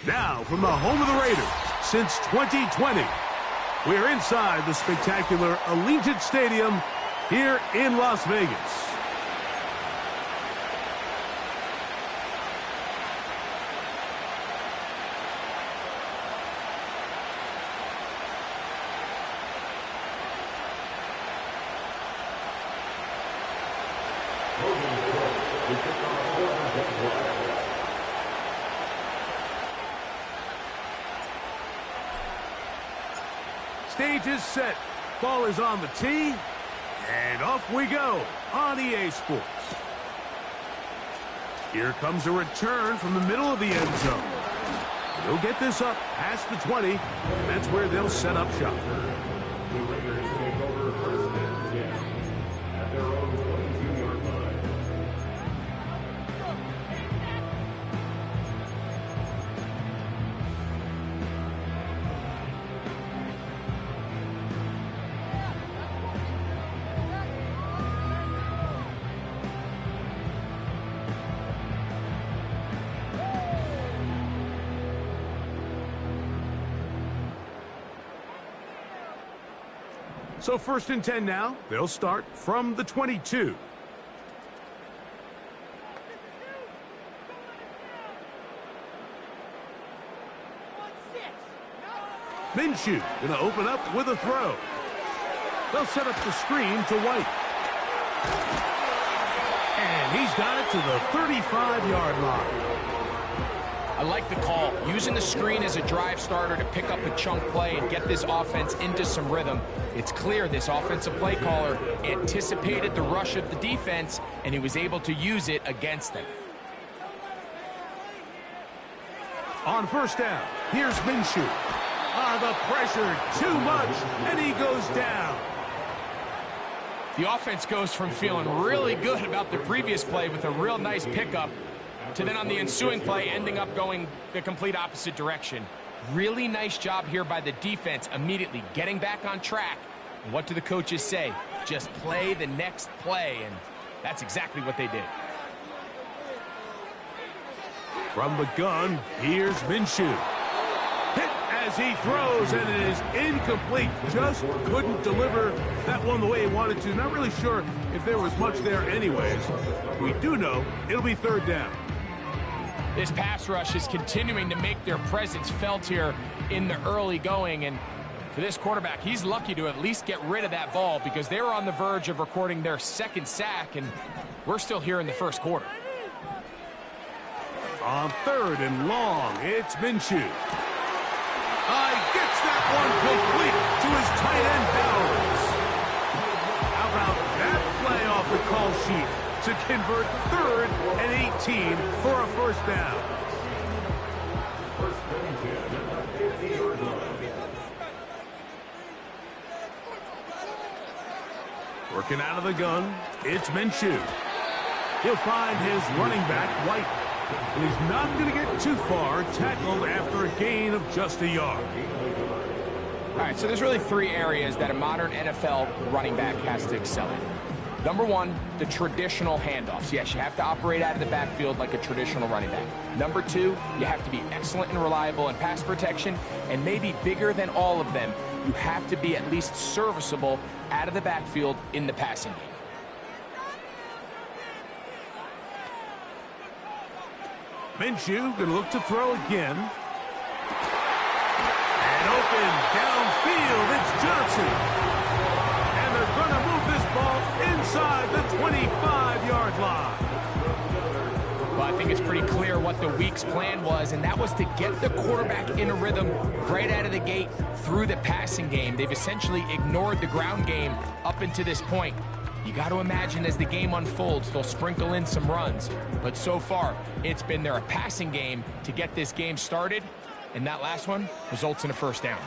Now, from the home of the Raiders, since 2020, we're inside the spectacular Allegiant Stadium here in Las Vegas. Stage is set. Ball is on the tee. And off we go on EA Sports. Here comes a return from the middle of the end zone. They'll get this up past the 20, and that's where they'll set up shop. The Raiders take over first and 10 at their own 22-yard line. So first and 10 now. They'll start from the 22. Minshew going to open up with a throw. They'll set up the screen to White. And he's got it to the 35-yard line. I like the call, using the screen as a drive starter to pick up a chunk play and get this offense into some rhythm. It's clear this offensive play caller anticipated the rush of the defense, and he was able to use it against them. On first down, here's Minshew. The pressure, too much, and he goes down. The offense goes from feeling really good about the previous play with a real nice pickup to then on the ensuing play ending up going the complete opposite direction. Really nice job here by the defense, immediately getting back on track. And what do the coaches say? Just play the next play, and that's exactly what they did. From the gun, here's Minshew. Hit as he throws, and it is incomplete. Just couldn't deliver that one the way he wanted to. Not really sure if there was much there anyways. We do know it'll be third down. This pass rush is continuing to make their presence felt here in the early going, and for this quarterback, he's lucky to at least get rid of that ball because they were on the verge of recording their second sack, and we're still here in the first quarter. On 3rd and long, it's Minshew. Gets that one complete to his tight end Bowers. How about that play off the call sheet to convert 3rd and 18 for a first down? Working out of the gun, it's Minshew. He'll find his running back, White. And he's not going to get too far, tackled after a gain of just a yard. All right, so there's really 3 areas that a modern NFL running back has to excel in. Number 1, the traditional handoffs. Yes, you have to operate out of the backfield like a traditional running back. Number 2, you have to be excellent and reliable in pass protection. And maybe bigger than all of them, you have to be at least serviceable out of the backfield in the passing game. Minshew going to look to throw again. And open downfield, it's Johnson. And they're going to move this ball inside the 25-yard line. Well, I think it's pretty clear what the week's plan was, and that was to get the quarterback in a rhythm right out of the gate through the passing game. They've essentially ignored the ground game up until this point. You got to imagine as the game unfolds, they'll sprinkle in some runs. But so far, it's been their passing game to get this game started, and that last one results in a first down.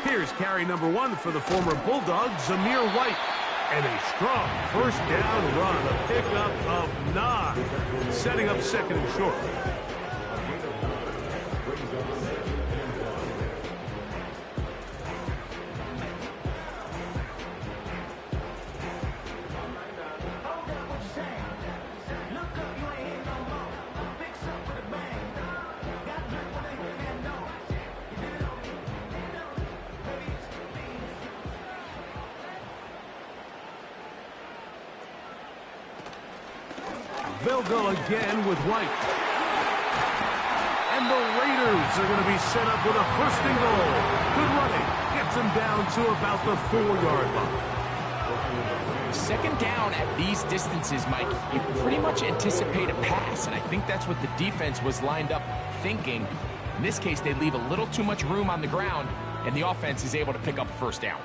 Here's carry number 1 for the former Bulldog, Zamir White. And a strong first down run, a pickup of 9, setting up 2nd and short. They'll go again with White. And the Raiders are going to be set up with a 1st and goal. Good running. Gets them down to about the 4-yard line. 2nd down at these distances, Mike, you pretty much anticipate a pass, and I think that's what the defense was lined up thinking. In this case, they leave a little too much room on the ground, and the offense is able to pick up a 1st down.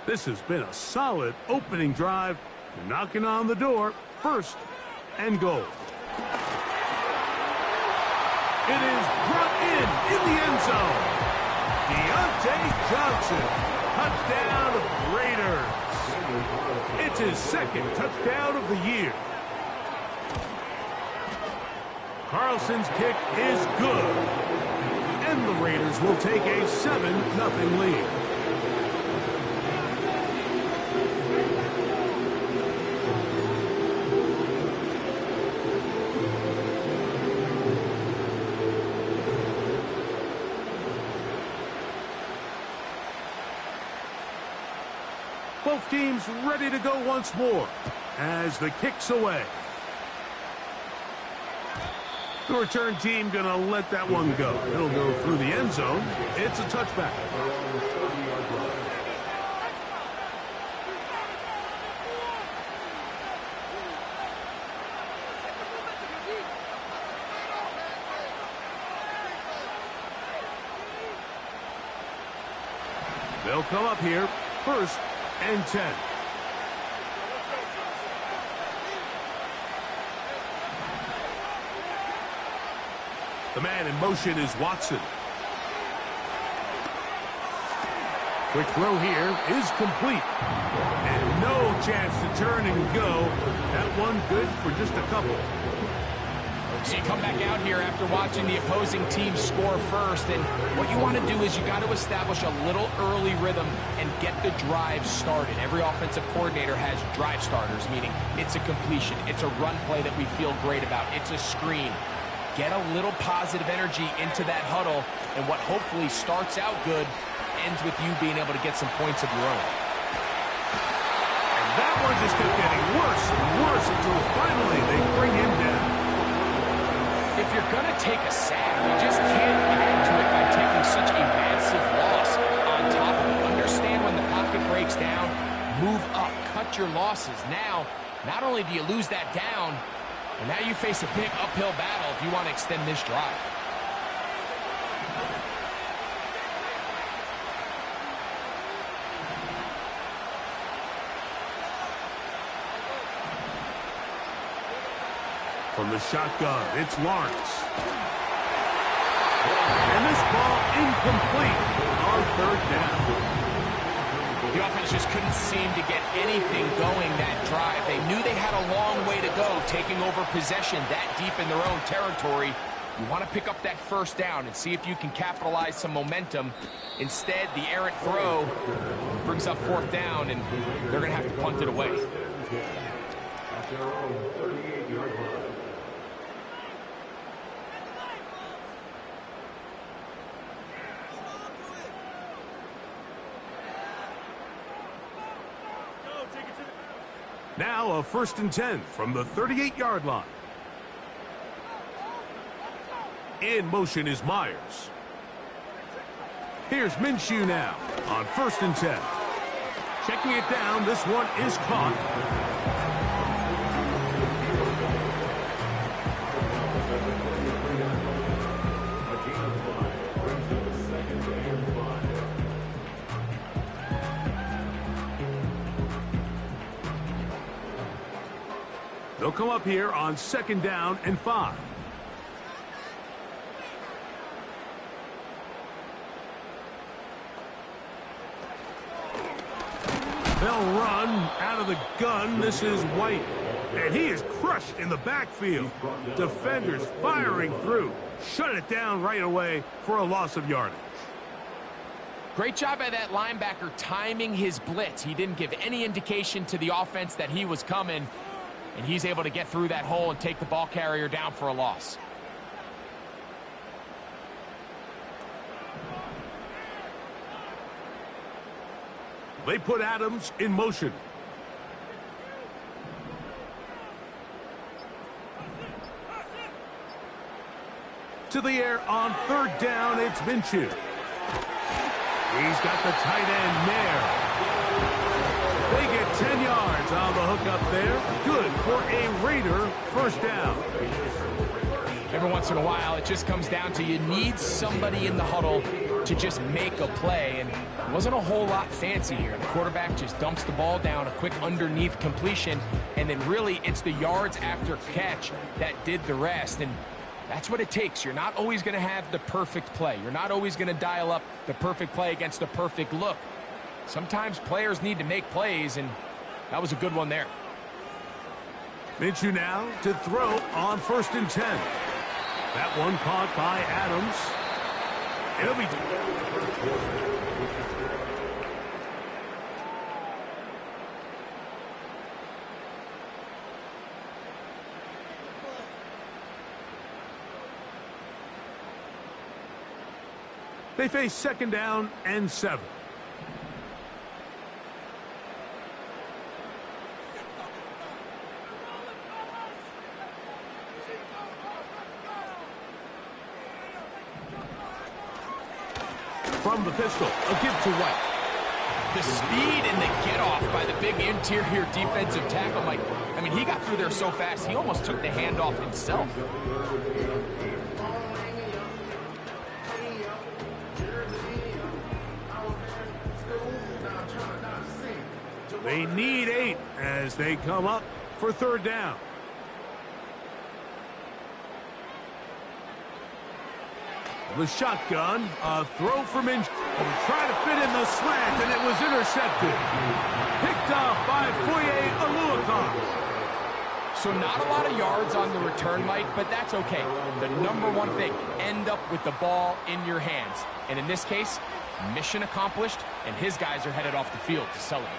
This has been a solid opening drive. Knocking on the door. 1st and goal. It is brought in the end zone. Deontay Johnson, touchdown Raiders. It's his 2nd touchdown of the year. Carlson's kick is good. And the Raiders will take a 7-0 lead. Both teams ready to go once more as the kick's away. The return team going to let that one go. It'll go through the end zone. It's a touchback. They'll come up here, 1st and 10. The man in motion is Watson. Quick throw here is complete. And no chance to turn and go. That one good for just a couple. So you come back out here after watching the opposing team score first, and what you want to do is you got to establish a little early rhythm and get the drive started. Every offensive coordinator has drive starters, meaning it's a completion, it's a run play that we feel great about, it's a screen. Get a little positive energy into that huddle, and what hopefully starts out good ends with you being able to get some points of your own. And that one just kept getting worse and worse until finally they bring him down. If you're going to take a sack, you just can't add to it by taking such a massive loss on top of it. Understand when the pocket breaks down, move up, cut your losses. Now, not only do you lose that down, And now you face a big uphill battle if you want to extend this drive. From the shotgun, it's Lawrence. And this ball incomplete on third down. The offense just couldn't seem to get anything going that drive. They knew they had a long way to go taking over possession that deep in their own territory. You want to pick up that first down and see if you can capitalize some momentum. Instead, the errant throw brings up fourth down, and they're going to have to punt it away. At their own 38-yard line. Now a 1st and 10 from the 38-yard line. In motion is Myers. Here's Minshew now on 1st and 10. Checking it down, this one is caught. They'll come up here on 2nd down and 5. They'll run out of the gun. This is White. And he is crushed in the backfield. Defenders firing through. Shut it down right away for a loss of yardage. Great job by that linebacker timing his blitz. He didn't give any indication to the offense that he was coming. And he's able to get through that hole and take the ball carrier down for a loss. They put Adams in motion. To the air on 3rd down, it's Minshew. He's got the tight end there. They get 10 yards on the hook up there. Good for a Raider first down. Every once in a while, it just comes down to you need somebody in the huddle to just make a play. And it wasn't a whole lot fancy here. The quarterback just dumps the ball down, a quick underneath completion, and then really it's the yards after catch that did the rest. And that's what it takes. You're not always going to have the perfect play. You're not always going to dial up the perfect play against the perfect look. Sometimes players need to make plays, and that was a good one there. Minshew now to throw on 1st and 10. That one caught by Adams. It'll be... They face 2nd down and 7. From the pistol, a give to White. The speed and the get-off by the big interior defensive tackle, Mike. I mean, he got through there so fast, he almost took the handoff himself. They need 8 as they come up for 3rd down. The shotgun, a throw from Minshew. Trying to fit in the slant, and it was intercepted. Picked off by Foye Oluokun. So not a lot of yards on the return, Mike, but that's okay. The number one thing, end up with the ball in your hands. And in this case, mission accomplished, and his guys are headed off the field to celebrate.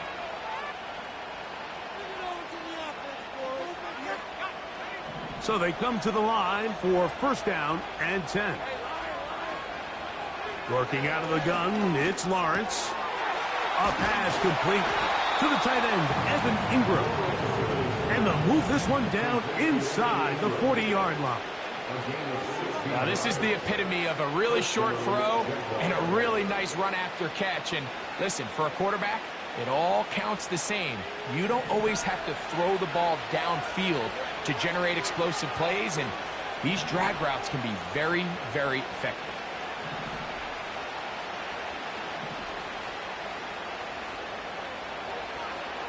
So they come to the line for 1st down and 10. Working out of the gun, it's Lawrence. A pass complete to the tight end, Evan Ingram. And they'll move this one down inside the 40-yard line. Now this is the epitome of a really short throw and a really nice run after catch. And listen, for a quarterback, it all counts the same. You don't always have to throw the ball downfield to generate explosive plays, and these drag routes can be very, very effective.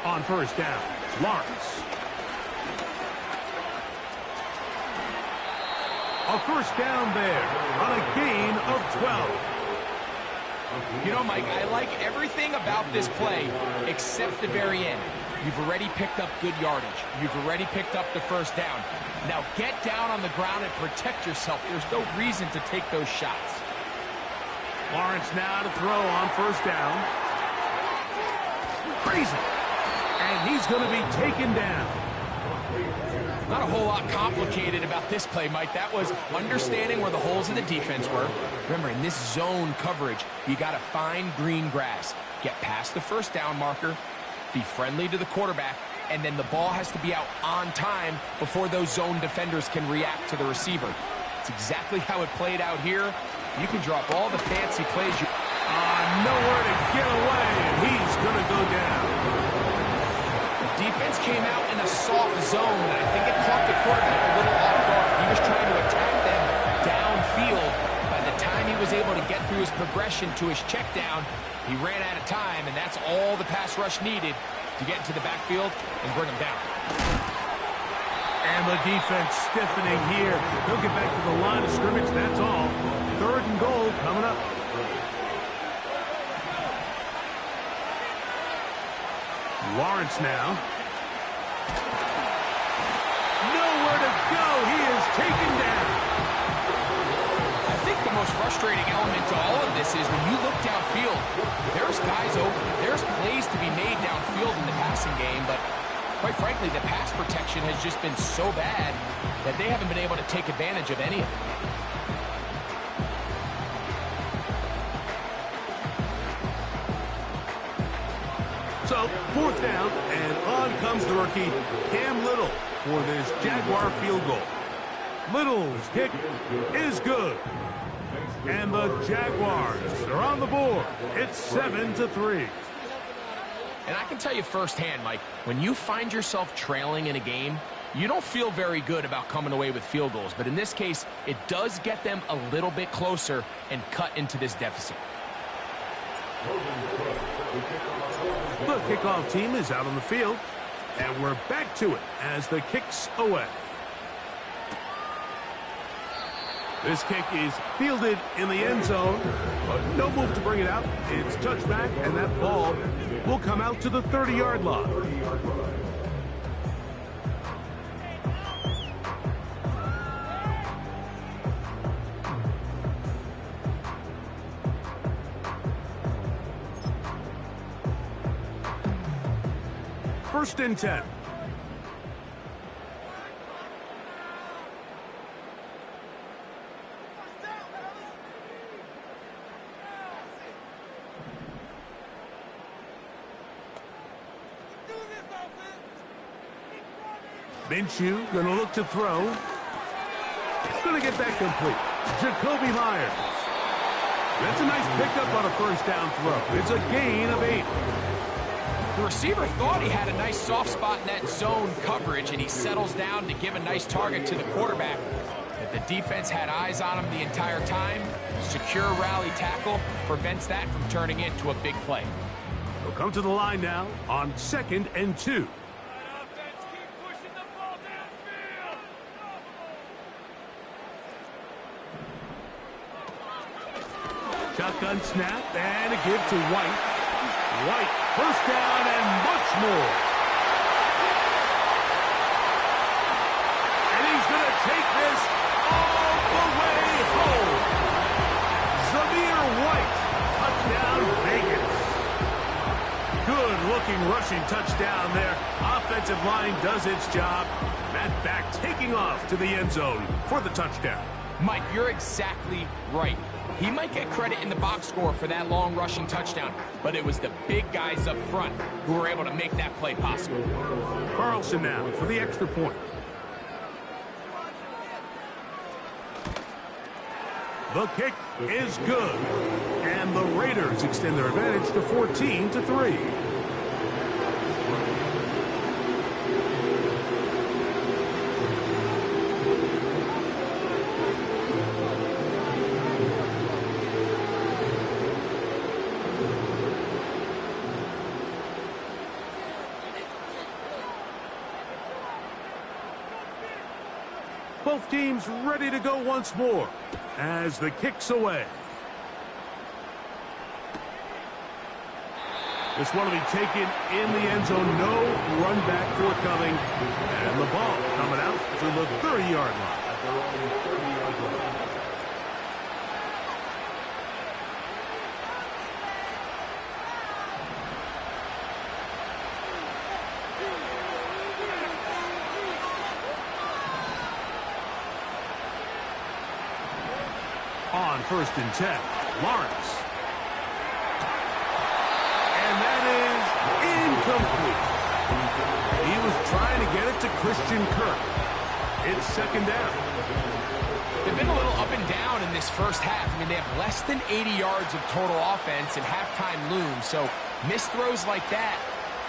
On first down, Lawrence. A first down there on a gain of 12. You know, Mike, I like everything about this play except the very end. You've already picked up good yardage. You've already picked up the first down. Now get down on the ground and protect yourself. There's no reason to take those shots. Lawrence now to throw on first down. Crazy. And he's going to be taken down. Not a whole lot complicated about this play, Mike. That was understanding where the holes in the defense were. Remember, in this zone coverage, you got to find green grass. Get past the first down marker, be friendly to the quarterback, and then the ball has to be out on time before those zone defenders can react to the receiver. It's exactly how it played out here. You can drop all the fancy plays. Nowhere to get away, and he's going to go down. Defense came out in a soft zone, and I think it caught the quarterback a little off guard. He was trying to attack them downfield. By the time he was able to get through his progression to his check down, he ran out of time, and that's all the pass rush needed to get into the backfield and bring him down. And the defense stiffening here. He'll get back to the line of scrimmage, that's all. 3rd and goal coming up. Lawrence now. Nowhere to go. He is taken down. I think the most frustrating element to all of this is when you look downfield, there's guys open. There's plays to be made downfield in the passing game, but quite frankly, the pass protection has just been so bad that they haven't been able to take advantage of any of it. So, 4th down, and on comes the rookie, Cam Little, for this Jaguar field goal. Little's kick is good. And the Jaguars are on the board. It's 7-3. And I can tell you firsthand, Mike, when you find yourself trailing in a game, you don't feel very good about coming away with field goals. But in this case, it does get them a little bit closer and cut into this deficit. The kickoff team is out on the field, and we're back to it as the kick's away. This kick is fielded in the end zone, but no move to bring it out. It's touchback, and that ball will come out to the 30-yard line. First and 10. Minshew going to look to throw. Going to get that complete. Jacoby Myers. That's a nice pickup on a first down throw. It's a gain of 8. The receiver thought he had a nice soft spot in that zone coverage, and he settles down to give a nice target to the quarterback. But the defense had eyes on him the entire time. Secure rally tackle prevents that from turning into a big play. They'll come to the line now on 2nd and 2. Shotgun snap and a give to White. White, first down and much more. And he's going to take this all the way home. Zamir White, touchdown Vegas. Good-looking rushing touchdown there. Offensive line does its job. That back taking off to the end zone for the touchdown. Mike, you're exactly right. He might get credit in the box score for that long rushing touchdown, but it was the big guys up front who were able to make that play possible. Carlson now for the extra point. The kick is good, and the Raiders extend their advantage to 14-3. Both teams ready to go once more as the kick's away. This one will be taken in the end zone. No run back forthcoming. And the ball coming out to the 30-yard line. On 1st and 10, Lawrence. And that is incomplete. He was trying to get it to Christian Kirk. It's 2nd down. They've been a little up and down in this first half. I mean, they have less than 80 yards of total offense and halftime looms. So missed throws like that,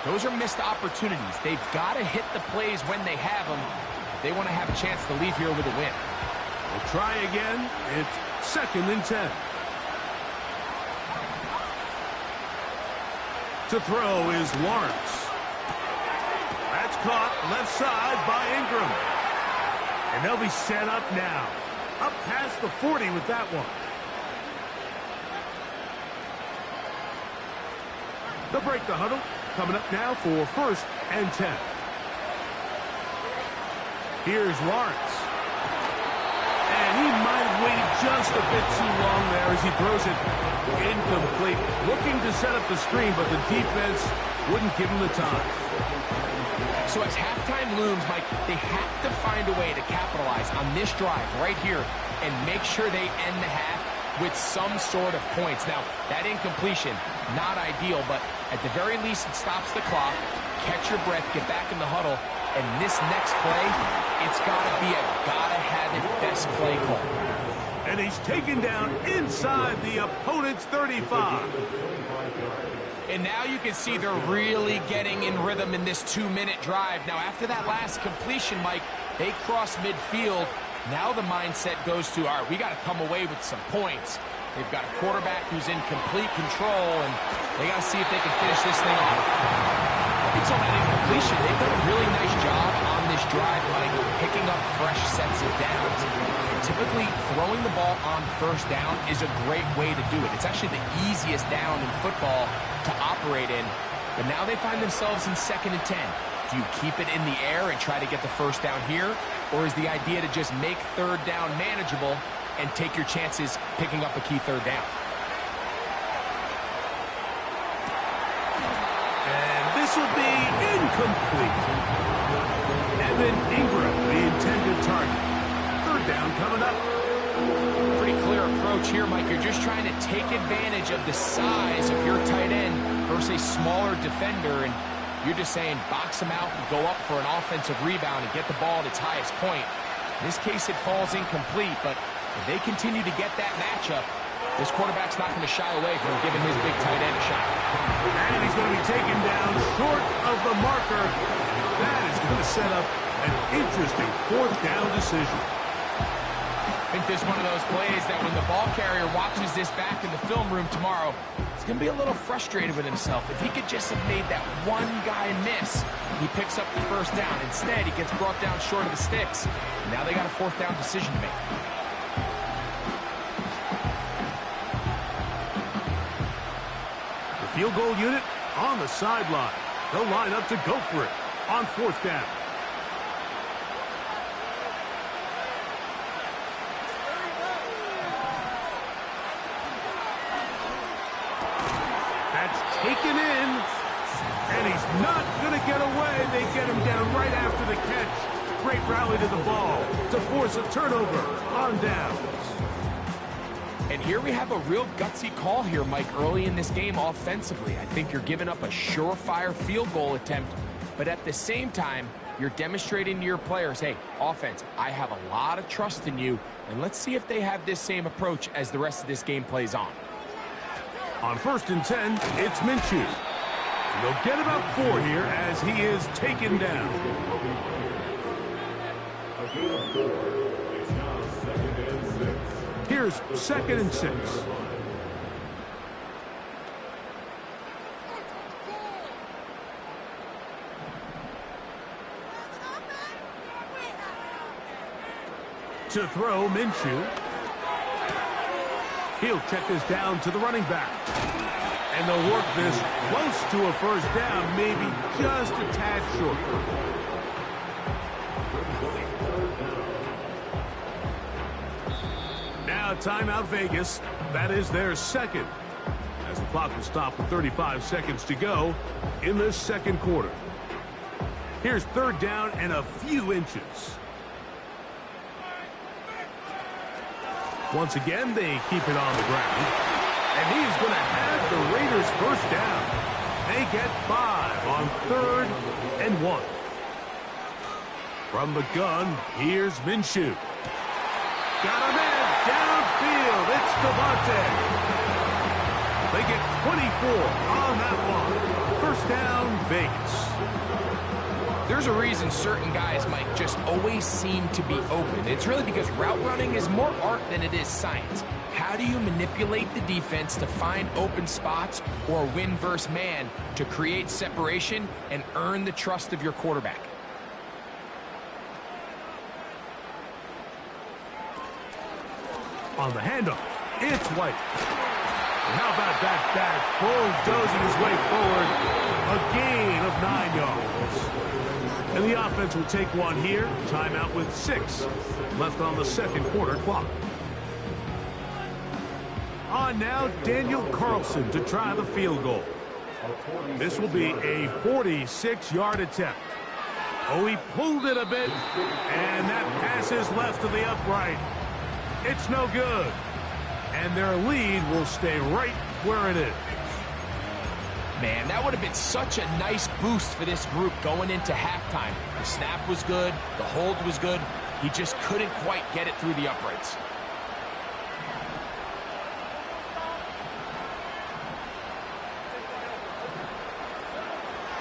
those are missed opportunities. They've got to hit the plays when they have them if they want to have a chance to leave here with a win. We'll try again. It's 2nd and 10. To throw is Lawrence. That's caught left side by Ingram. And they'll be set up now. Up past the 40 with that one. They'll break the huddle. Coming up now for 1st and 10. Here's Lawrence. And he might have waited just a bit too long there as he throws it incomplete. Looking to set up the screen, but the defense wouldn't give him the time. So as halftime looms, Mike, they have to find a way to capitalize on this drive right here and make sure they end the half with some sort of points. Now, that incompletion, not ideal, but at the very least it stops the clock. Catch your breath, get back in the huddle, and this next play, it's got to be a gotta-have-it best play call. And he's taken down inside the opponent's 35. And now you can see they're really getting in rhythm in this 2-minute drive. Now, after that last completion, Mike, they cross midfield. Now the mindset goes to, all right, we got to come away with some points. They've got a quarterback who's in complete control, and they got to see if they can finish this thing off. It's on that incompletion. They've done a really nice job on this drive, Mike, picking up fresh sets of downs. And typically, throwing the ball on 1st down is a great way to do it. It's actually the easiest down in football to operate in. But now they find themselves in 2nd and 10. Do you keep it in the air and try to get the 1st down here? Or is the idea to just make 3rd down manageable and take your chances picking up a key 3rd down? This will be incomplete. Evan Ingram, the intended target. 3rd down coming up. Pretty clear approach here, Mike. You're just trying to take advantage of the size of your tight end versus a smaller defender, and you're just saying box him out and go up for an offensive rebound and get the ball at its highest point. In this case, it falls incomplete, but if they continue to get that matchup, this quarterback's not going to shy away from giving his big tight end a shot. And he's going to be taken down short of the marker. That is going to set up an interesting 4th down decision. I think this is one of those plays that when the ball carrier watches this back in the film room tomorrow, he's going to be a little frustrated with himself. If he could just have made that one guy miss, he picks up the 1st down. Instead, he gets brought down short of the sticks. And now they got a 4th down decision to make. Field goal unit on the sideline. They'll line up to go for it on 4th down. That's taken in, and he's not going to get away. They get him down right after the catch. Great rally to the ball to force a turnover on downs. And here we have a real gutsy call here, Mike, early in this game offensively. I think you're giving up a surefire field goal attempt, but at the same time, you're demonstrating to your players, hey, offense, I have a lot of trust in you, and let's see if they have this same approach as the rest of this game plays on. On 1st and 10, it's Minshew. And they'll get about 4 here as he is taken down. Here's 2nd and 6. To throw, Minshew. He'll check this down to the running back. And they'll work this close to a first down, maybe just a tad short. Now timeout Vegas. That is their second. As the clock will stop with 35 seconds to go in this second quarter. Here's third down and a few inches. Once again, they keep it on the ground. And he is going to have the Raiders first down. They get 5 on 3rd and 1. From the gun, here's Minshew. Got him in, downfield, it's Devontae. They get 24 on that one. First down, Vegas. There's a reason certain guys might just always seem to be open. It's really because route running is more art than it is science. How do you manipulate the defense to find open spots or win versus man to create separation and earn the trust of your quarterback? On the handoff, it's White. And how about that back bulldozing his way forward? A gain of 9 yards. And the offense will take one here. Timeout with 6 left on the second quarter clock. On now, Daniel Carlson to try the field goal. This will be a 46-yard attempt. Oh, he pulled it a bit, and that pass is left to the upright. It's no good. And their lead will stay right where it is. Man, that would have been such a nice boost for this group going into halftime. The snap was good. The hold was good. He just couldn't quite get it through the uprights.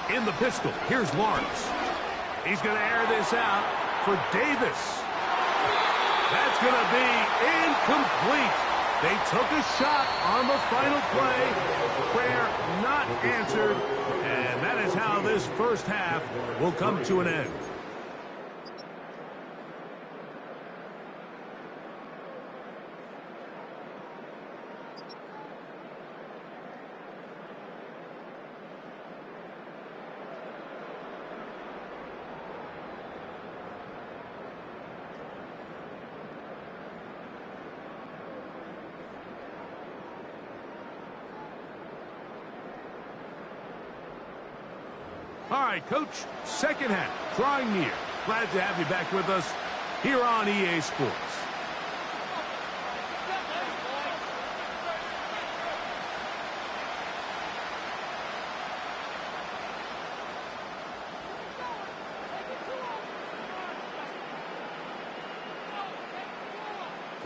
In the pistol, here's Lawrence. He's going to air this out for Davis. That's going to be incomplete. They took a shot on the final play. Prayer not answered. And that is how this first half will come to an end. All right, Coach, second half, drawing near. Glad to have you back with us here on EA Sports.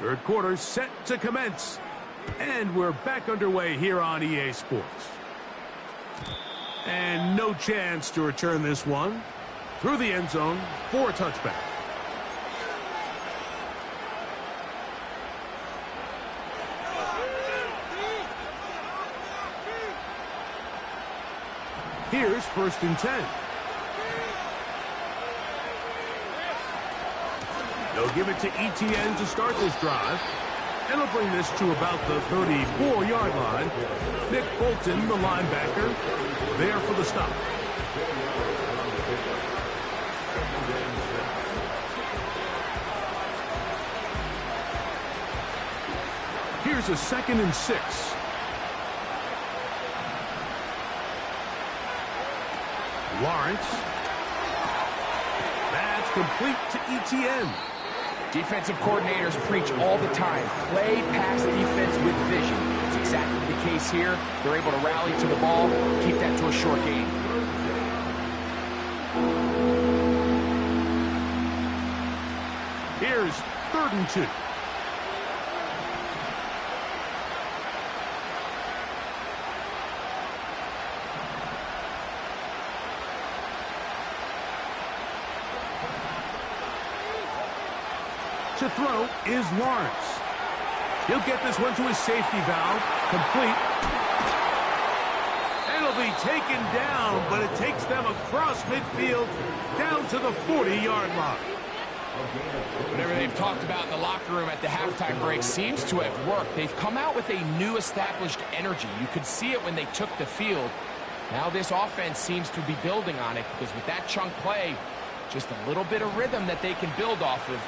Third quarter set to commence. And we're back underway here on EA Sports. And no chance to return this one. Through the end zone for a touchback. Here's 1st and 10. They'll give it to ETN to start this drive. And they'll bring this to about the 34-yard line. Nick Bolton, the linebacker, there for the stop. Here's a 2nd and 6. Lawrence. That's complete to ETN. Defensive coordinators preach all the time. Play pass defense with vision. It's exactly the case here. They're able to rally to the ball, keep that to a short gain. Here's 3rd and 2. To throw is Lawrence. He'll get this one to his safety valve. Complete. And it'll be taken down, but it takes them across midfield down to the 40-yard line. Whatever they've talked about in the locker room at the halftime break seems to have worked. They've come out with a new established energy. You could see it when they took the field. Now this offense seems to be building on it because with that chunk play, just a little bit of rhythm that they can build off of.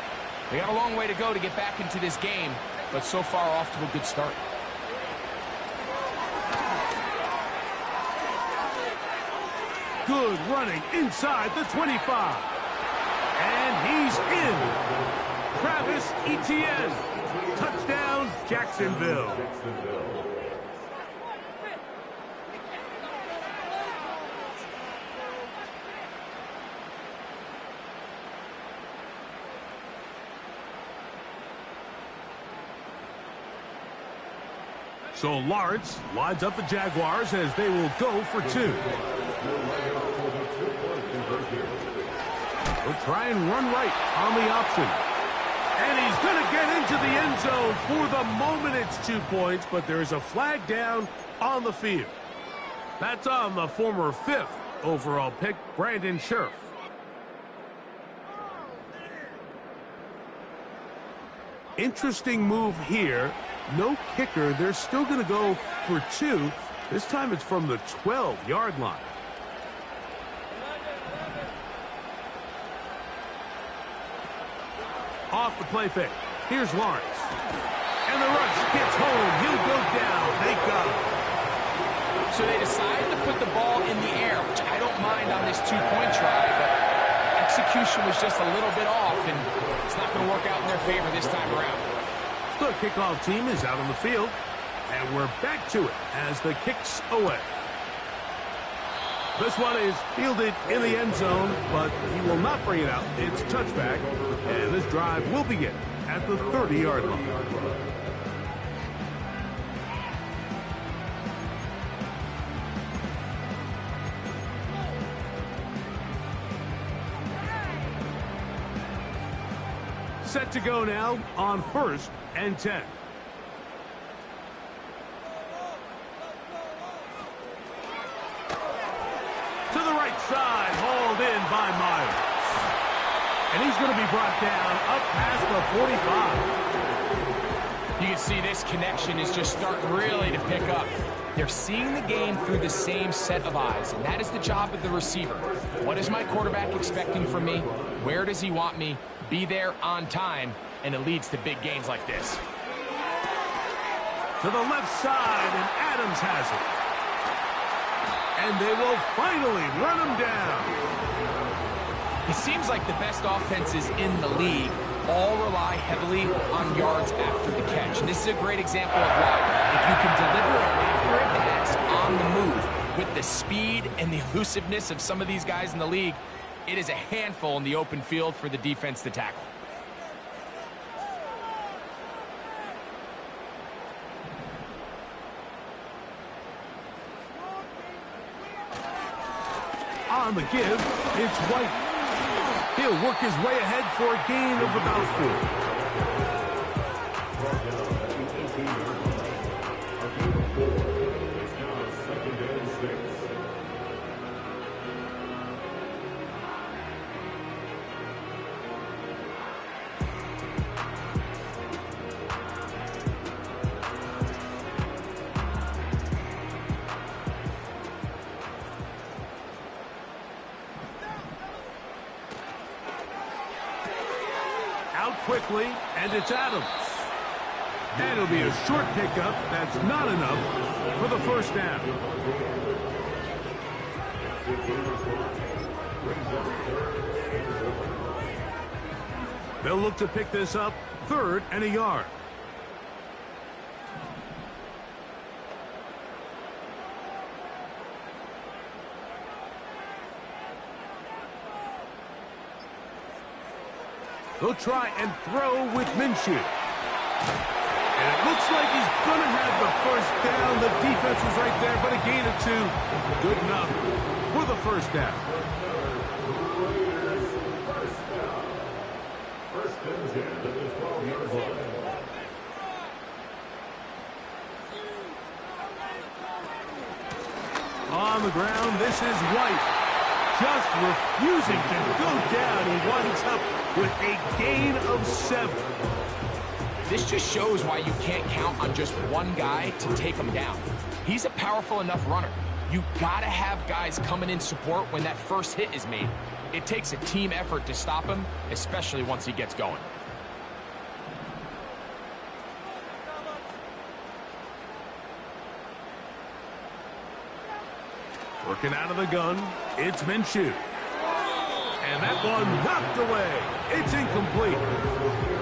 They got a long way to go to get back into this game, but so far off to a good start. Good running inside the 25. And he's in. Travis Etienne. Touchdown, Jacksonville. So Lawrence lines up the Jaguars as they will go for two. He'll try and run right on the option. And he's going to get into the end zone. For the moment, it's 2 points, but there is a flag down on the field. That's on the former 5th overall pick, Brandon Scherf. Interesting move here. No kicker. They're still going to go for two. This time it's from the 12-yard line. Off the play fake. Here's Lawrence. And the rush gets home. He'll go down. They got him. So they decided to put the ball in the air, which I don't mind on this two-point try, but execution was just a little bit off, and it's not going to work out in their favor this time around. The kickoff team is out on the field, and we're back to it as the kick's away. This one is fielded in the end zone, but he will not bring it out. It's touchback, and this drive will begin at the 30-yard line. Set to go now on 1st and 10. To the right side, hauled in by Myers. And he's going to be brought down up past the 45. You can see this connection is just starting really to pick up. They're seeing the game through the same set of eyes, and that is the job of the receiver. What is my quarterback expecting from me? Where does he want me? Be there on time, and it leads to big gains like this. To the left side, and Adams has it. And they will finally run him down. It seems like the best offenses in the league all rely heavily on yards after the catch. And this is a great example of why. If you can deliver an accurate pass on the move with the speed and the elusiveness of some of these guys in the league, it is a handful in the open field for the defense to tackle. On the give, it's White. He'll work his way ahead for a gain of about 4. Out quickly, and it's Adams. And it'll be a short pickup. That's not enough for the first down. They'll look to pick this up 3rd and a yard. They'll try and throw with Minshew. And it looks like he's going to have the first down. The defense was right there, but a gain of 2. Good enough for the first down. First and 10 at the 12-yard line. On the ground, this is White. Just refusing to go down. He winds up with a gain of 7. This just shows why you can't count on just one guy to take him down. He's a powerful enough runner. You gotta have guys coming in support when that first hit is made. It takes a team effort to stop him, especially once he gets going. Working out of the gun, it's Minshew. And that one knocked away. It's incomplete.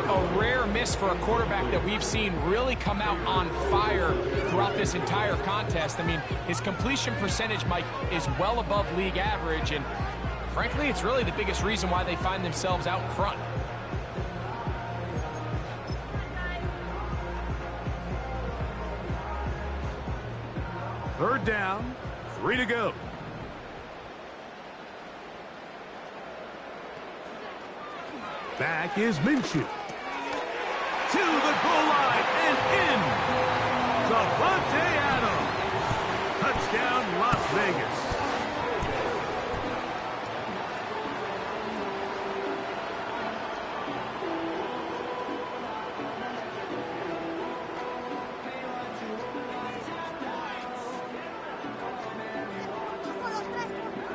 A rare miss for a quarterback that we've seen really come out on fire throughout this entire contest. I mean, his completion percentage, Mike, is well above league average, and frankly, it's really the biggest reason why they find themselves out in front. Third down, 3 to go. Back is Minshew. To the goal line and in. Davante Adams. Touchdown, Las Vegas.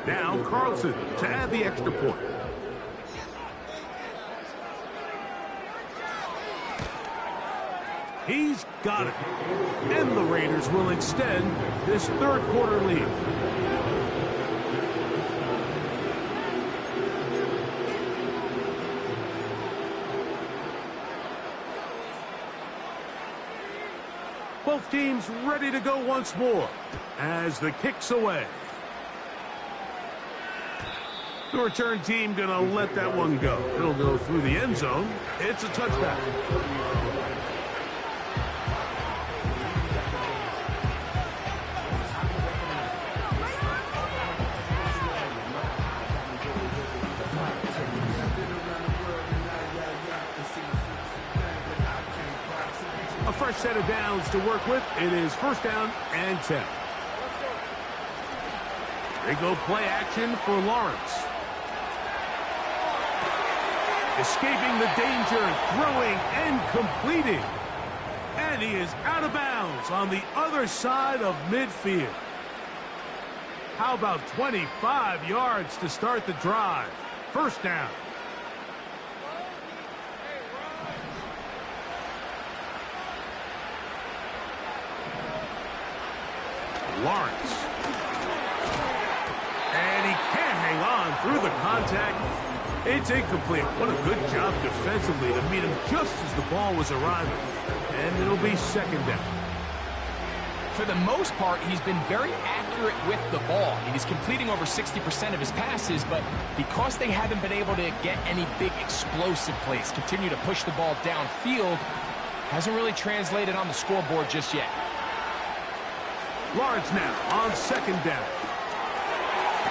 Now Carlson to add the extra point. He's got it. And the Raiders will extend this third quarter lead. Both teams ready to go once more as the kick's away. The return team gonna let that one go. It'll go through the end zone. It's a touchback. A fresh set of downs to work with. It is first down and 10. They go play action for Lawrence. Escaping the danger, throwing and completing. And he is out of bounds on the other side of midfield. How about 25 yards to start the drive? First down. Lawrence. And he can't hang on through the contact. It's incomplete. What a good job defensively to meet him just as the ball was arriving. And it'll be second down. For the most part, he's been very accurate with the ball. I mean, he's completing over 60% of his passes, but because they haven't been able to get any big explosive plays, continue to push the ball downfield, hasn't really translated on the scoreboard just yet. Lawrence now on second down.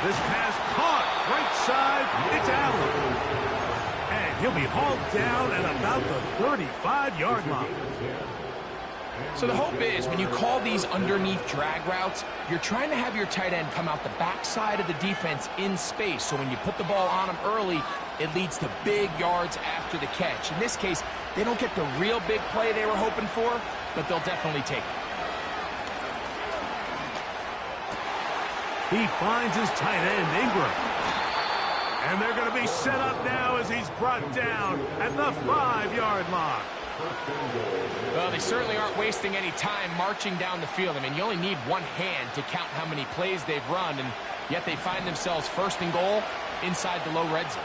This pass caught right side. It's Allen. And he'll be hauled down at about the 35-yard line. So the hope is when you call these underneath drag routes, you're trying to have your tight end come out the backside of the defense in space. So when you put the ball on him early, it leads to big yards after the catch. In this case, they don't get the real big play they were hoping for, but they'll definitely take it. He finds his tight end, Ingram. And they're going to be set up now as he's brought down at the 5-yard line. Well, they certainly aren't wasting any time marching down the field. I mean, you only need one hand to count how many plays they've run, and yet they find themselves first and goal inside the low red zone.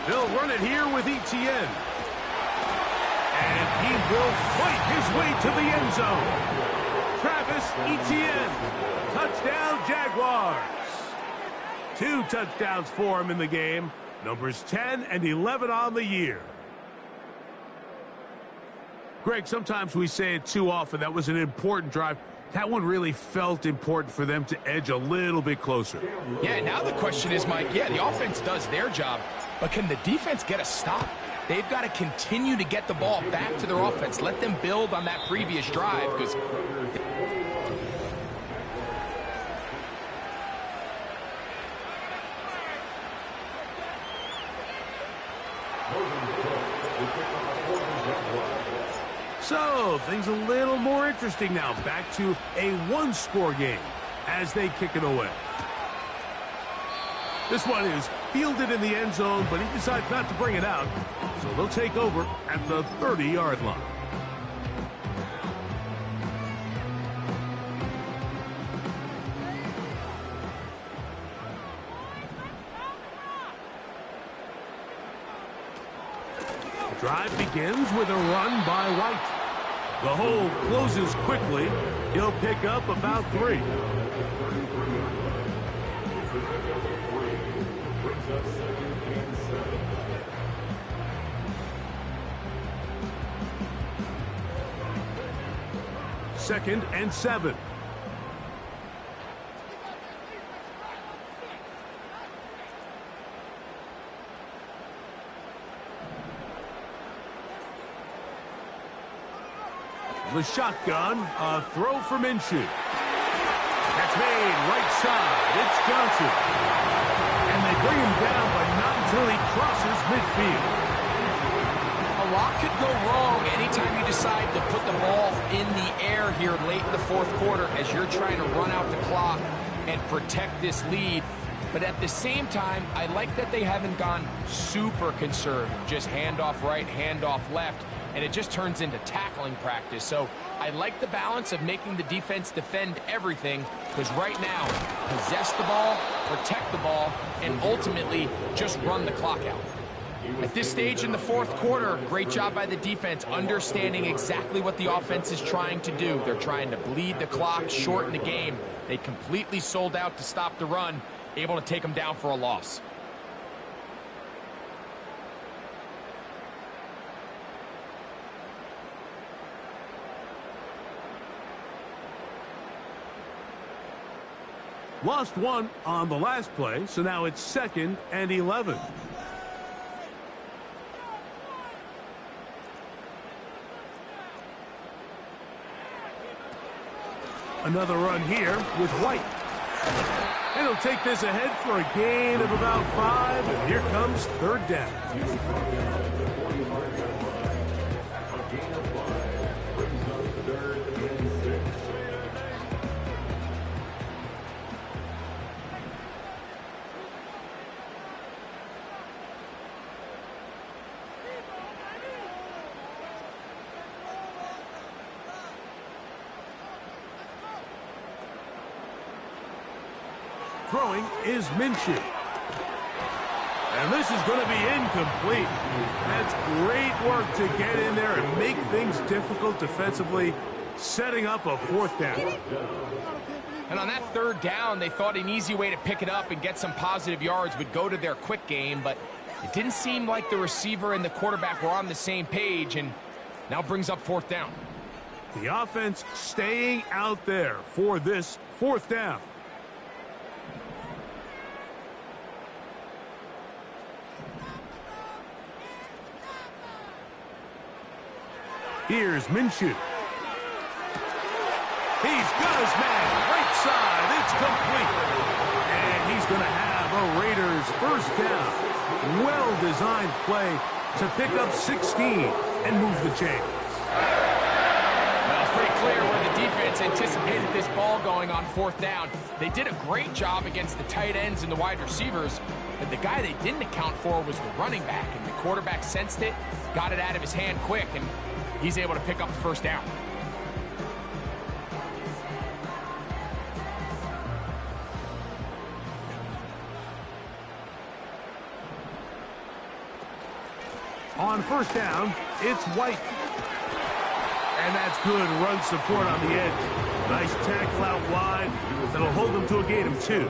They'll run it here with Etienne. And he will fight his way to the end zone. Travis Etienne. Touchdown, Jaguars. 2 touchdowns for him in the game. Numbers 10 and 11 on the year. Greg, sometimes we say it too often. That was an important drive. That one really felt important for them to edge a little bit closer. Yeah, now the question is, Mike, yeah, the offense does their job, but can the defense get a stop? They've got to continue to get the ball back to their offense. Let them build on that previous drive, because So, things a little more interesting now. Back to a one-score game as they kick it away. This one is fielded in the end zone, but he decides not to bring it out. So they'll take over at the 30-yard line. The drive begins with a run by White. The hole closes quickly. He'll pick up about 3. Second and 7. The shotgun, a throw for Minshew. That's made right side. It's Johnson. And they bring him down, but not until he crosses midfield. A lot could go wrong anytime you decide to put the ball in the air here late in the fourth quarter as you're trying to run out the clock and protect this lead. But at the same time, I like that they haven't gone super conservative. Just handoff right, handoff left, and it just turns into tackling practice. So I like the balance of making the defense defend everything, because right now, possess the ball, protect the ball, and ultimately just run the clock out. At this stage in the fourth quarter, great job by the defense, understanding exactly what the offense is trying to do. They're trying to bleed the clock, shorten the game. They completely sold out to stop the run, able to take them down for a loss. Lost 1 on the last play, so now it's 2nd and 11. Another run here with White. And he'll take this ahead for a gain of about 5, and here comes 3rd down. Throwing is Minshew. And this is going to be incomplete. That's great work to get in there and make things difficult defensively, setting up a 4th down. And on that 3rd down, they thought an easy way to pick it up and get some positive yards would go to their quick game, but it didn't seem like the receiver and the quarterback were on the same page, and now brings up 4th down. The offense staying out there for this 4th down. Here's Minshew. He's got his man. Right side. It's complete. And he's going to have a Raiders 1st down. Well-designed play to pick up 16 and move the chains. Well, it's pretty clear where the defense anticipated this ball going on 4th down. They did a great job against the tight ends and the wide receivers, but the guy they didn't account for was the running back, and the quarterback sensed it, got it out of his hand quick, and he's able to pick up the 1st down. On 1st down, it's White. And that's good run support on the edge. Nice tackle out wide. That'll hold them to a gain of 2.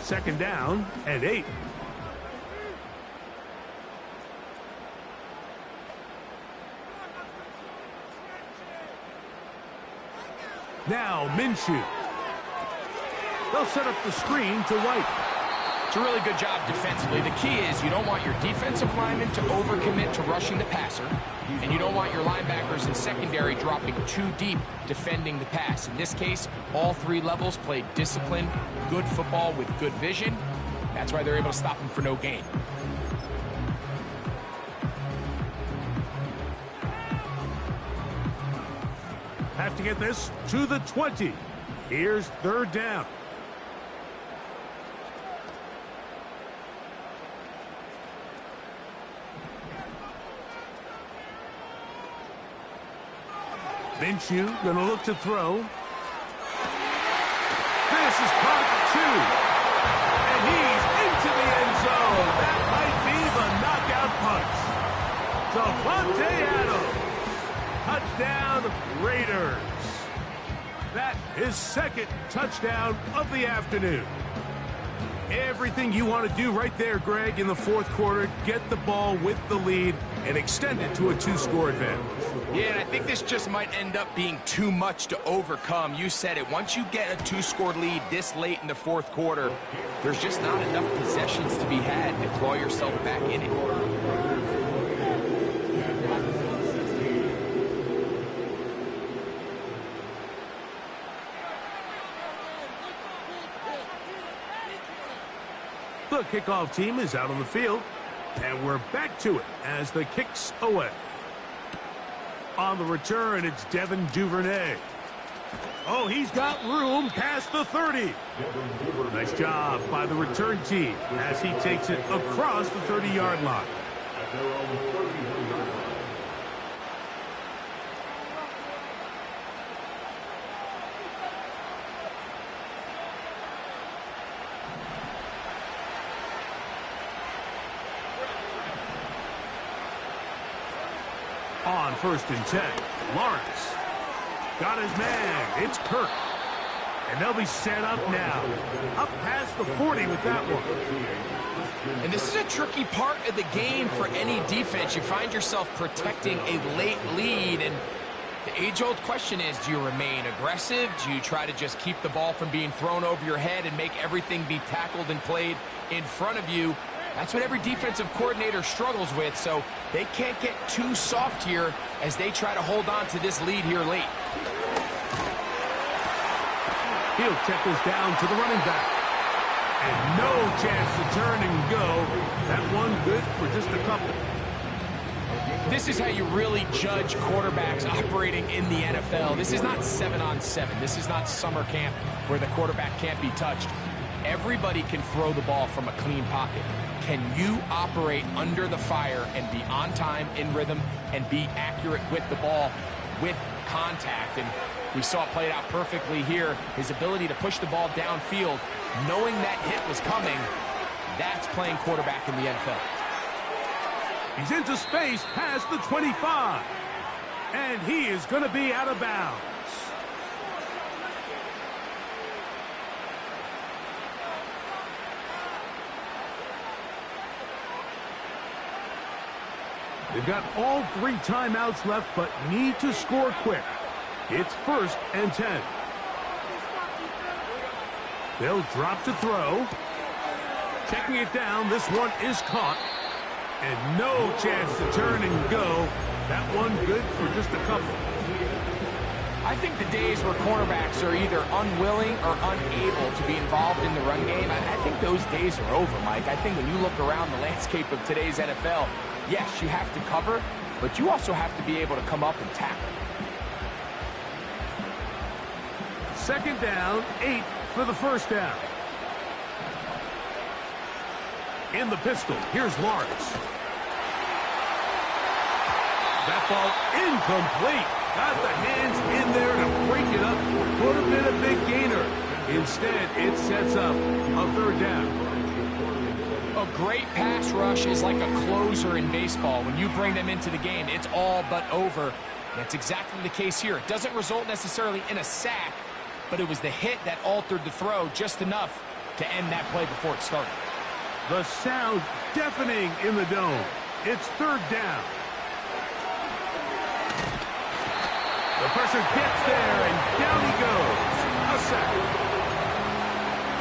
Second down and 8. Now Minshew. They'll set up the screen to White. It's a really good job defensively. The key is you don't want your defensive linemen to overcommit to rushing the passer, and you don't want your linebackers and secondary dropping too deep defending the pass. In this case, all three levels played disciplined, good football with good vision. That's why they're able to stop him for no gain. Have to get this to the 20. Here's third down. Minshew gonna look to throw. This is caught 2. And he's into the end zone. That might be the knockout punch. Devontae Adams. Touchdown, Raiders. That is second touchdown of the afternoon. Everything you want to do right there, Greg, in the fourth quarter. Get the ball with the lead and extend it to a 2-score advantage. Yeah, and I think this just might end up being too much to overcome. You said it. Once you get a 2-score lead this late in the fourth quarter, there's just not enough possessions to be had to claw yourself back in it. The kickoff team is out on the field, and we're back to it as the kick's away. On the return, it's Devin Duvernay. Oh, he's got room past the 30. Nice job by the return team as he takes it across the 30-yard line. On 1st and 10, Lawrence got his man. It's Kirk. And they'll be set up now. Up past the 40 with that one. And this is a tricky part of the game for any defense. You find yourself protecting a late lead, and the age-old question is, do you remain aggressive? Do you try to just keep the ball from being thrown over your head and make everything be tackled and played in front of you? That's what every defensive coordinator struggles with, so they can't get too soft here as they try to hold on to this lead here late. He'll check this down to the running back. And no chance to turn and go. That one good for just a couple. This is how you really judge quarterbacks operating in the NFL. This is not 7-on-7. This is not summer camp where the quarterback can't be touched. Everybody can throw the ball from a clean pocket. Can you operate under the fire and be on time, in rhythm, and be accurate with the ball with contact? And we saw it played out perfectly here. His ability to push the ball downfield, knowing that hit was coming, that's playing quarterback in the NFL. He's into space past the 25. And he is going to be out of bounds. They've got all 3 timeouts left, but need to score quick. It's 1st and 10. They'll drop to throw. Checking it down, this one is caught. And no chance to turn and go. That one good for just a couple. I think the days where cornerbacks are either unwilling or unable to be involved in the run game, I think those days are over, Mike. I think when you look around the landscape of today's NFL, yes, you have to cover, but you also have to be able to come up and tackle. 2nd down, 8 for the 1st down. In the pistol, here's Lawrence. That ball incomplete. Got the hands in there to break it up. Could have been a big gainer. Instead, it sets up a 3rd down. A great pass rush is like a closer in baseball. When you bring them into the game, it's all but over. That's exactly the case here. It doesn't result necessarily in a sack, but it was the hit that altered the throw just enough to end that play before it started. The sound deafening in the dome. It's 3rd down. The pressure gets there, and down he goes. A sack.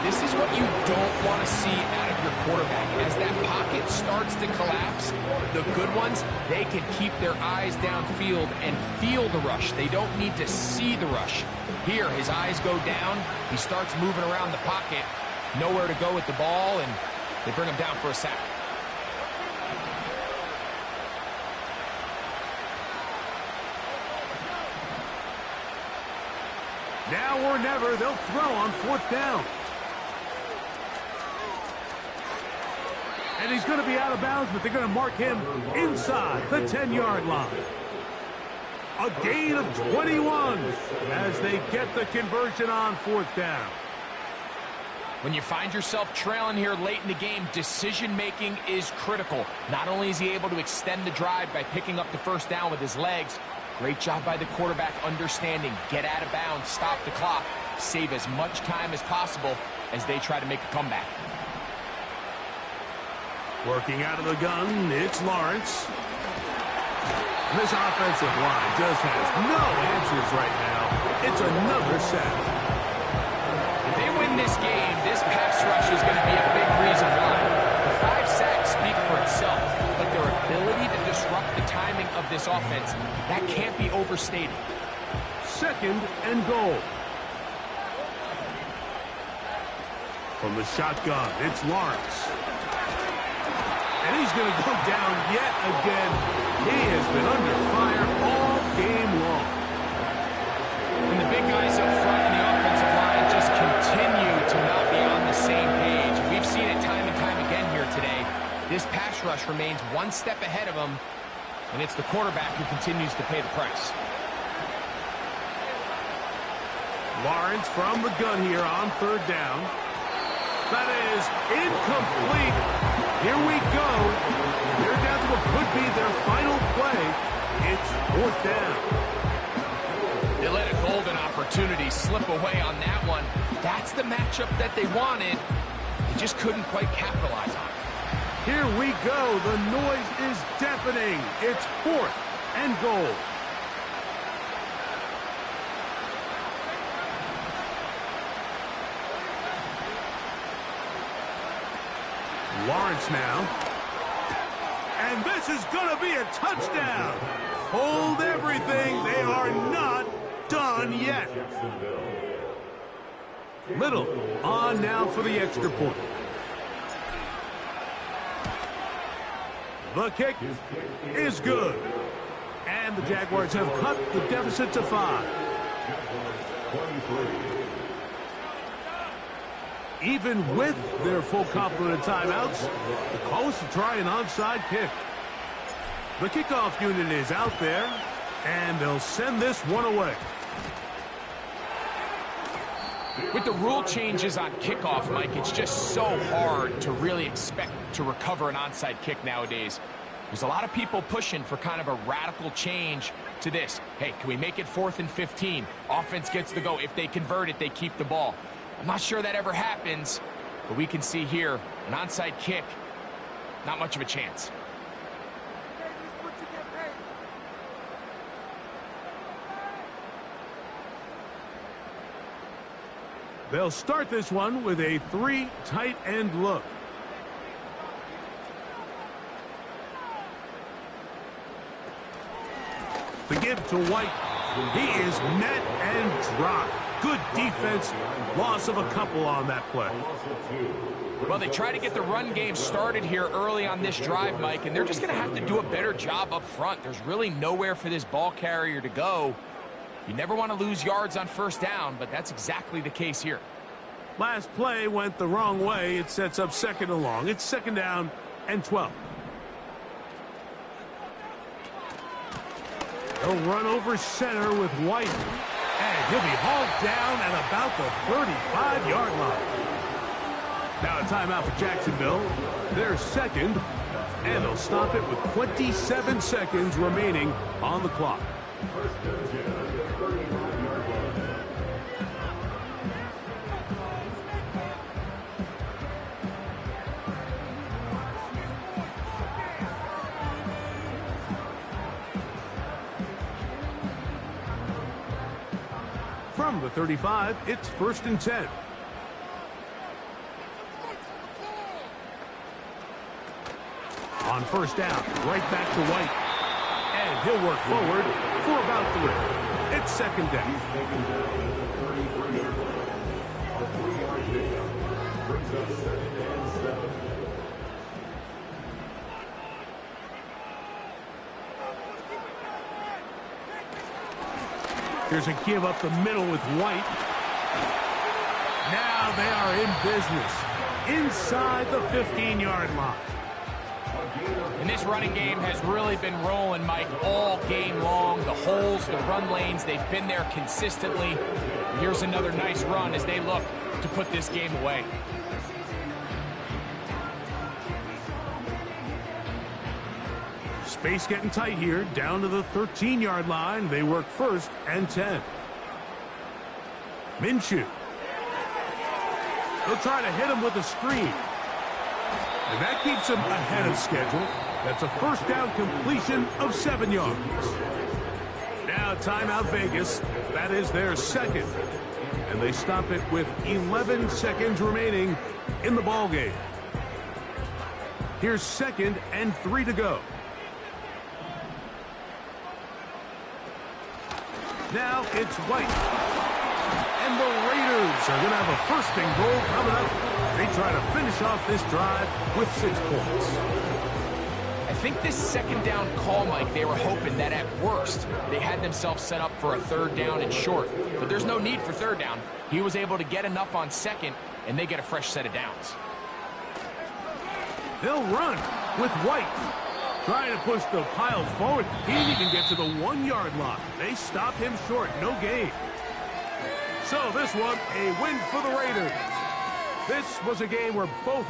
This is what you don't want to see out of your quarterback. As that pocket starts to collapse, the good ones, they can keep their eyes downfield and feel the rush. They don't need to see the rush. Here, his eyes go down. He starts moving around the pocket. Nowhere to go with the ball, and they bring him down for a sack. Now or never, they'll throw on 4th down. And he's going to be out of bounds, but they're going to mark him inside the 10-yard line. A gain of 21 as they get the conversion on 4th down. When you find yourself trailing here late in the game, decision-making is critical. Not only is he able to extend the drive by picking up the 1st down with his legs, great job by the quarterback understanding, get out of bounds, stop the clock, save as much time as possible as they try to make a comeback. Working out of the gun, it's Lawrence. This offensive line just has no answers right now. It's another sack. If they win this game, this pass rush is going to be a big reason why. The 5 sacks speak for itself, but their ability to disrupt the timing of this offense, that can't be overstated. 2nd and goal. From the shotgun, it's Lawrence. And he's going to go down yet again. He has been under fire all game long. And the big guys up front in the offensive line just continue to not be on the same page. We've seen it time and time again here today. This pass rush remains one step ahead of them, and it's the quarterback who continues to pay the price. Lawrence from the gun here on 3rd down. That is incomplete. Here we go. They're down to what could be their final play. It's 4th down. They let a golden opportunity slip away on that one. That's the matchup that they wanted. They just couldn't quite capitalize on it. Here we go. The noise is deafening. It's 4th and goal. Lawrence now. And this is going to be a touchdown. Hold everything. They are not done yet. Little on now for the extra point. The kick is good. And the Jaguars have cut the deficit to 5. Even with their full complement of timeouts, the call is to try an onside kick. The kickoff unit is out there, and they'll send this one away. With the rule changes on kickoff, Mike, it's just so hard to really expect to recover an onside kick nowadays. There's a lot of people pushing for kind of a radical change to this. Hey, can we make it 4th and 15? Offense gets to go. If they convert it, they keep the ball. I'm not sure that ever happens, but we can see here an onside kick, not much of a chance. They'll start this one with a 3 tight end look. The give to White. He is met and dropped. Good defense. Loss of a couple on that play. Well, they try to get the run game started here early on this drive, Mike, and they're just going to have to do a better job up front. There's really nowhere for this ball carrier to go. You never want to lose yards on 1st down, but that's exactly the case here. Last play went the wrong way. It sets up 2nd and long. It's 2nd down and 12. They'll run over center with White. And he'll be hauled down at about the 35-yard line. Now a timeout for Jacksonville. They're 2nd, and they'll stop it with 27 seconds remaining on the clock. From the 35, it's 1st and 10. on first down. Right back to White. And he'll work forward for about 3. It's second down. He's taken down at the 33. A 3-yard pickup brings up 2nd and 7. Here's a give up the middle with White. Now they are in business inside the 15-yard line. And this running game has really been rolling, Mike, all game long. The holes, the run lanes, they've been there consistently. Here's another nice run as they look to put this game away. Space getting tight here, down to the 13-yard line. They work 1st and 10. Minshew. They'll try to hit him with a screen. And that keeps him ahead of schedule. That's a first down completion of 7 yards. Now timeout Vegas. That is their second. And they stop it with 11 seconds remaining in the ball game. Here's 2nd and 3 to go. Now it's White. And the Raiders are going to have a 1st and goal coming up. They try to finish off this drive with 6 points. I think this 2nd down call, Mike, they were hoping that at worst they had themselves set up for a 3rd down and short. But there's no need for 3rd down. He was able to get enough on 2nd, and they get a fresh set of downs. They'll run with White. Trying to push the pile forward. He didn't even get to the 1-yard line. They stop him short. No gain. So this one, a win for the Raiders. This was a game where both